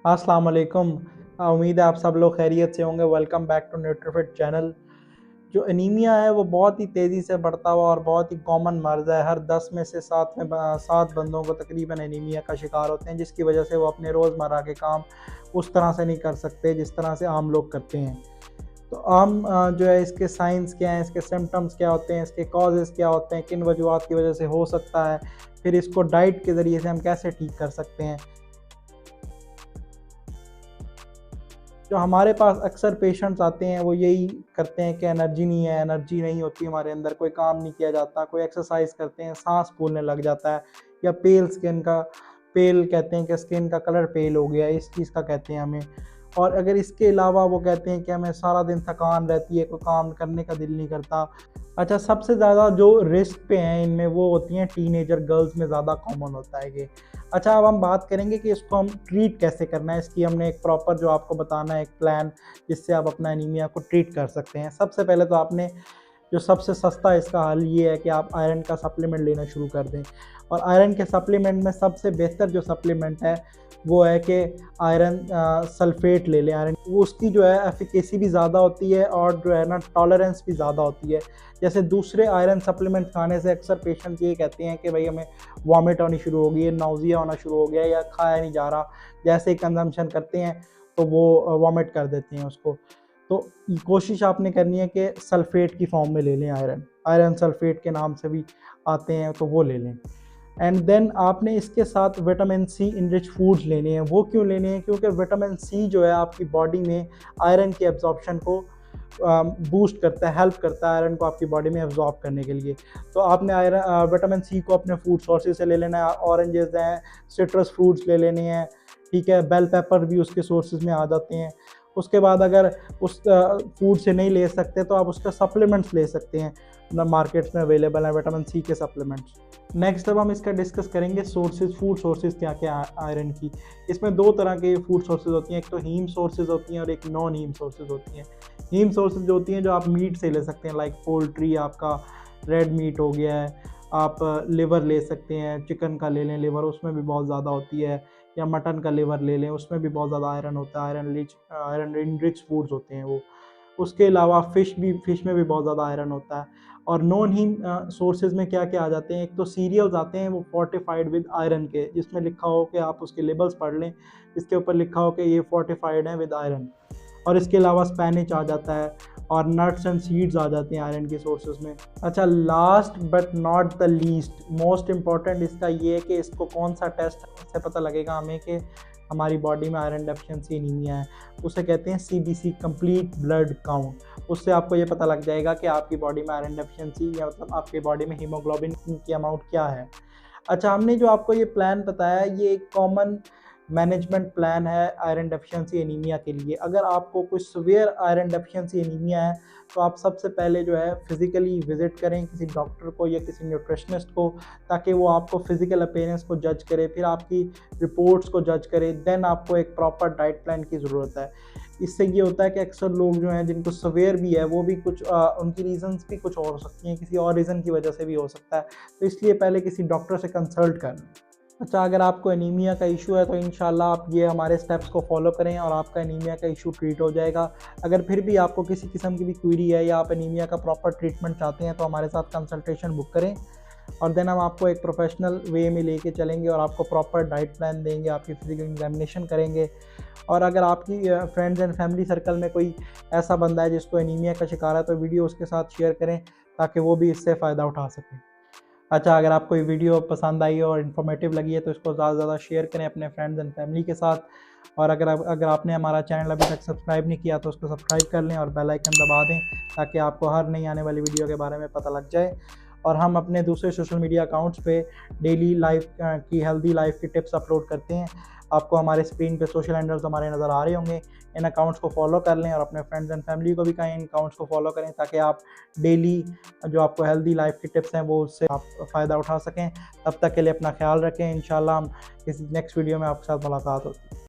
अस्सलाम वालेकुम। उम्मीद है आप सब लोग खैरियत से होंगे। Welcome back to Nutrifit channel. जो एनीमिया है वो बहुत ही तेज़ी से बढ़ता हुआ और बहुत ही कॉमन मर्ज़ है। हर 10 में से 7 बंदों को तकरीबन एनीमिया का शिकार होते हैं, जिसकी वजह से वो अपने रोज़मर्रा के काम उस तरह से नहीं कर सकते जिस तरह से आम लोग करते हैं। तो आम जो है इसके साइंस क्या हैं, इसके सिम्पटम्स क्या होते हैं, इसके कॉजेज़ क्या होते हैं, किन वजूहात की वजह से हो सकता है, फिर इसको डाइट के ज़रिए से हम कैसे ठीक कर सकते हैं। जो हमारे पास अक्सर पेशेंट्स आते हैं वो यही करते हैं कि एनर्जी नहीं है, एनर्जी नहीं होती हमारे अंदर, कोई काम नहीं किया जाता, कोई एक्सरसाइज करते हैं सांस फूलने लग जाता है, या पेल कहते हैं कि स्किन का कलर पेल हो गया, इस चीज़ का कहते हैं हमें। और अगर इसके अलावा वो कहते हैं कि हमें सारा दिन थकान रहती है, कोई काम करने का दिल नहीं करता। अच्छा, सबसे ज़्यादा जो रिस्क पे हैं इनमें वो होती हैं टीनेजर गर्ल्स में, ज़्यादा कॉमन होता है ये। अच्छा, अब हम बात करेंगे कि इसको हम ट्रीट कैसे करना है। इसकी हमने एक प्रॉपर जो आपको बताना है एक प्लान, जिससे आप अपना एनीमिया को ट्रीट कर सकते हैं। सबसे पहले तो आपने जो सबसे सस्ता इसका हल ये है कि आप आयरन का सप्लीमेंट लेना शुरू कर दें। और आयरन के सप्लीमेंट में सबसे बेहतर जो सप्लीमेंट है वो है कि आयरन सल्फेट ले लें। आयरन वो उसकी जो है एफिकेसी भी ज़्यादा होती है और जो है ना टॉलरेंस भी ज़्यादा होती है। जैसे दूसरे आयरन सप्लीमेंट खाने से अक्सर पेशेंट ये कहते हैं कि भाई हमें वॉमिट होनी शुरू हो गई है, नाउजिया होना शुरू हो गया है, या खाया नहीं जा रहा। जैसे ही कंजम्पशन करते हैं तो वो वॉमिट कर देते हैं उसको। तो कोशिश आपने करनी है कि सल्फेट की फॉर्म में ले लें आयरन। आयरन सल्फेट के नाम से भी आते हैं, तो वो ले लें। एंड देन आपने इसके साथ विटामिन सी इनरिच फूड्स लेने हैं। वो क्यों लेने हैं? क्योंकि विटामिन सी जो है आपकी बॉडी में आयरन के एब्जॉर्प्शन को बूस्ट करता है, हेल्प करता है आयरन को आपकी बॉडी में एब्जॉर्ब करने के लिए। तो आपने विटामिन सी को अपने फूड सोर्सेज से ले लेना है। ऑरेंजेस हैं, सिट्रस फ्रूट्स ले लेने हैं, ठीक है। बेल पेपर भी उसके सोर्सेज में आ जाते हैं। उसके बाद अगर उस फूड से नहीं ले सकते तो आप उसका सप्लीमेंट्स ले सकते हैं, मार्केट्स में अवेलेबल है विटामिन सी के सप्लीमेंट्स। नेक्स्ट अब हम इसका डिस्कस करेंगे सोर्सेज, फूड सोर्सेज क्या क्या आयरन की। इसमें दो तरह के फूड सोर्सेज होती हैं, एक तो हीम सोर्सेज होती हैं और एक नॉन हीम सोर्सेज होती हैं। हीम सोर्सेज जो होती हैं जो आप मीट से ले सकते हैं, लाइक पोल्ट्री, आपका रेड मीट हो गया है, आप लिवर ले सकते हैं, चिकन का ले लें लिवर, उसमें भी बहुत ज़्यादा होती है, या मटन का लिवर ले लें, उसमें भी बहुत ज़्यादा आयरन होता है। आयरन रिच फूड्स होते हैं वो। उसके अलावा फ़िश में भी बहुत ज़्यादा आयरन होता है। और नॉन हीम सोर्सेज में क्या क्या आ जाते हैं, एक तो सीरियल्स आते हैं वो फोर्टिफाइड विद आयरन के, जिसमें लिखा हो कि आप उसके लेबल्स पढ़ लें, इसके ऊपर लिखा हो कि ये फोर्टिफाइड है विद आयरन। और इसके अलावा स्पेनिच आ जाता है और नट्स एंड सीड्स आ जाते हैं आयरन के सोर्सेज में। अच्छा, last but not the least, most important इसका ये है कि इसको कौन सा टेस्ट से पता लगेगा हमें कि हमारी बॉडी में आयरन डेफिशिएंसी एनीमिया है। उसे कहते हैं CBC, कंप्लीट ब्लड काउंट। उससे आपको ये पता लग जाएगा कि आपकी बॉडी में आयरन डेफिशिएंसी, या मतलब आपकी बॉडी में हीमोग्लोबिन की अमाउंट क्या है। अच्छा, हमने जो आपको ये प्लान बताया ये एक कॉमन मैनेजमेंट प्लान है आयरन डेफिशिएंसी एनीमिया के लिए। अगर आपको कोई सीवियर आयरन डेफिशिएंसी एनीमिया है तो आप सबसे पहले जो है फिज़िकली विज़िट करें किसी डॉक्टर को या किसी न्यूट्रिशनिस्ट को, ताकि वो आपको फिज़िकल अपीयरेंस को जज करे, फिर आपकी रिपोर्ट्स को जज करे। देन आपको एक प्रॉपर डाइट प्लान की ज़रूरत है। इससे ये होता है कि अक्सर लोग जो हैं जिनको सीवियर भी है वो भी कुछ उनकी रीज़न्स भी कुछ और हो सकती हैं, किसी और रीज़न की वजह से भी हो सकता है। तो इसलिए पहले किसी डॉक्टर से कंसल्ट कर लें। अच्छा, अगर आपको एनीमिया का इशू है तो इंशाल्लाह आप ये हमारे स्टेप्स को फॉलो करें और आपका एनीमिया का इशू ट्रीट हो जाएगा। अगर फिर भी आपको किसी किस्म की भी क्वेरी है या आप एनीमिया का प्रॉपर ट्रीटमेंट चाहते हैं तो हमारे साथ कंसल्टेशन बुक करें, और देन हम आपको एक प्रोफेशनल वे में लेके चलेंगे और आपको प्रॉपर डाइट प्लान देंगे, आपकी फिजिकल एग्जामिनेशन करेंगे। और अगर आपकी फ्रेंड्स एंड फैमिली सर्कल में कोई ऐसा बंदा है जिसको एनीमिया का शिकार है तो वीडियो उसके साथ शेयर करें ताकि वो भी इससे फ़ायदा उठा सकें। अच्छा, अगर आपको ये वीडियो पसंद आई हो और इन्फॉर्मेटिव लगी है तो इसको ज़्यादा से ज़्यादा शेयर करें अपने फ्रेंड्स एंड फैमिली के साथ। और अगर आपने हमारा चैनल अभी तक सब्सक्राइब नहीं किया तो उसको सब्सक्राइब कर लें और बेल आइकन दबा दें, ताकि आपको हर नई आने वाली वीडियो के बारे में पता लग जाए। और हम अपने दूसरे सोशल मीडिया अकाउंट्स पे डेली लाइफ की हेल्दी लाइफ की टिप्स अपलोड करते हैं। आपको हमारे स्क्रीन पे सोशल हैंडल्स हमारे नज़र आ रहे होंगे, इन अकाउंट्स को फॉलो कर लें और अपने फ्रेंड्स एंड फैमिली को भी कहें इन अकाउंट्स को फॉलो करें, ताकि आप डेली जो आपको हेल्दी लाइफ की टिप्स हैं वो उससे आप फ़ायदा उठा सकें। तब तक के लिए अपना ख्याल रखें। इंशाल्लाह हम किसी नेक्स्ट वीडियो में आपके साथ मुलाकात होती है।